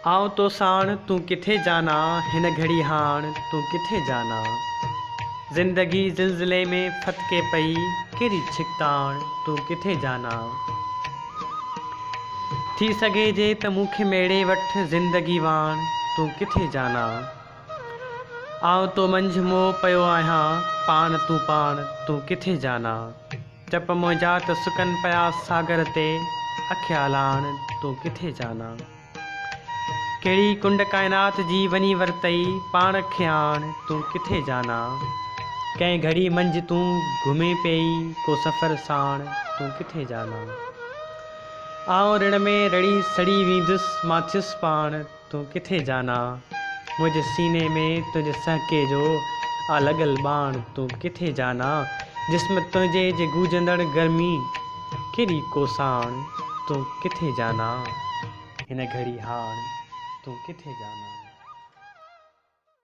आओ तो साण तू किथे जाना, हिन घड़ी हाण तू किथे जाना। ज़िंदगी ज़िलज़िले में फटके पई, केरी छिकताण तू किथे जाना। थी सघे जे त मूंखे मेड़े वठ ज़िंदगी वाण तू किथे जाना। आओ तो मंझ मोह पयो आहियां, पाण तू किथे जाना। चप मुंहिंजा त सुकन पया सागर ते, अख्यालाण तू किथे जाना। कहिड़ी कुंड काइनात जी वञी वरतई, पाण खे आण तू किथे जाना। कंहिं घड़ी मंझि तूं घुमे पई, को सफ़र साण तू किथे जाना। आउं ऋण में रड़ी सड़ी वेंदुसि, मां थियुसि पाण तू किथे जाना। मुंहिंजे सीने में तुंहिंजे सहके जो आ लॻल बाण तू किथे जाना। जिस्म तुंहिंजे जे गूंजंदड़ गर्मी, केरी कोसाण तू किथे जाना। हिन घड़ी हाण तू किथे जाना।